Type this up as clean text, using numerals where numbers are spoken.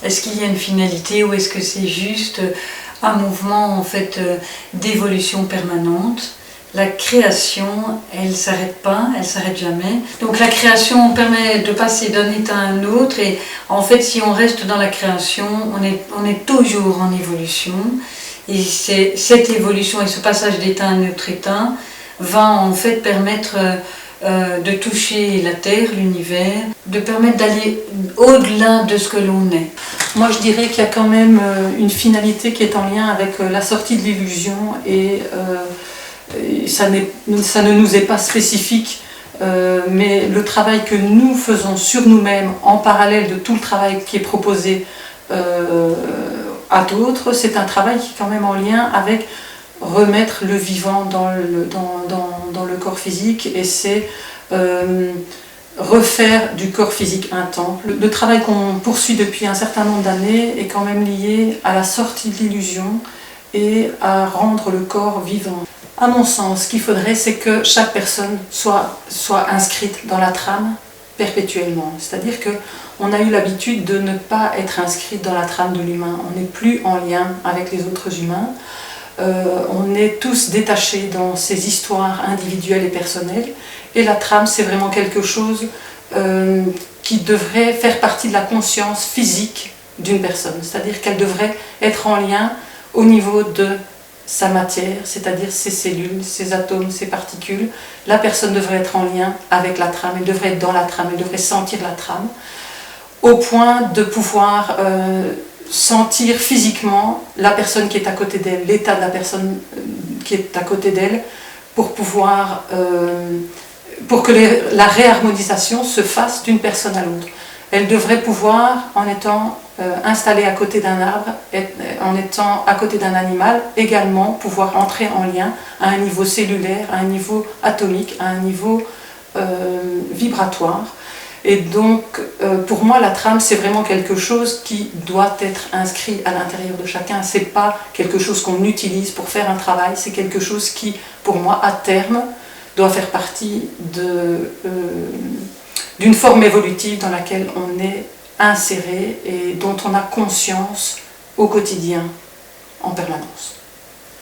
Est-ce qu'il y a une finalité ou est-ce que c'est juste un mouvement en fait d'évolution permanente? La création, elle ne s'arrête pas, elle ne s'arrête jamais. Donc la création permet de passer d'un état à un autre et en fait si on reste dans la création, on est toujours en évolution. Et cette évolution et ce passage d'état à un autre état va en fait permettre de toucher la Terre, l'univers, de permettre d'aller au-delà de ce que l'on est. Moi je dirais qu'il y a quand même une finalité qui est en lien avec la sortie de l'illusion et ça ne nous est pas spécifique, mais le travail que nous faisons sur nous-mêmes en parallèle de tout le travail qui est proposé à d'autres, c'est un travail qui est quand même en lien avec remettre le vivant dans le corps physique et c'est refaire du corps physique un temple. Le travail qu'on poursuit depuis un certain nombre d'années est quand même lié à la sortie de l'illusion et à rendre le corps vivant. À mon sens, ce qu'il faudrait, c'est que chaque personne soit inscrite dans la trame perpétuellement. C'est-à-dire qu'on a eu l'habitude de ne pas être inscrite dans la trame de l'humain. On n'est plus en lien avec les autres humains. On est tous détachés dans ces histoires individuelles et personnelles. Et la trame, c'est vraiment quelque chose qui devrait faire partie de la conscience physique d'une personne. C'est-à-dire qu'elle devrait être en lien au niveau de sa matière, c'est-à-dire ses cellules, ses atomes, ses particules. La personne devrait être en lien avec la trame, elle devrait être dans la trame, elle devrait sentir la trame, au point de pouvoir sentir physiquement la personne qui est à côté d'elle, l'état de la personne qui est à côté d'elle, pour que la réharmonisation se fasse d'une personne à l'autre. Elle devrait pouvoir, en étant installée à côté d'un arbre, en étant à côté d'un animal, également pouvoir entrer en lien à un niveau cellulaire, à un niveau atomique, à un niveau vibratoire. Et donc, pour moi, la trame, c'est vraiment quelque chose qui doit être inscrit à l'intérieur de chacun. Ce n'est pas quelque chose qu'on utilise pour faire un travail, c'est quelque chose qui, pour moi, à terme, doit faire partie d'une forme évolutive dans laquelle on est inséré et dont on a conscience au quotidien, en permanence.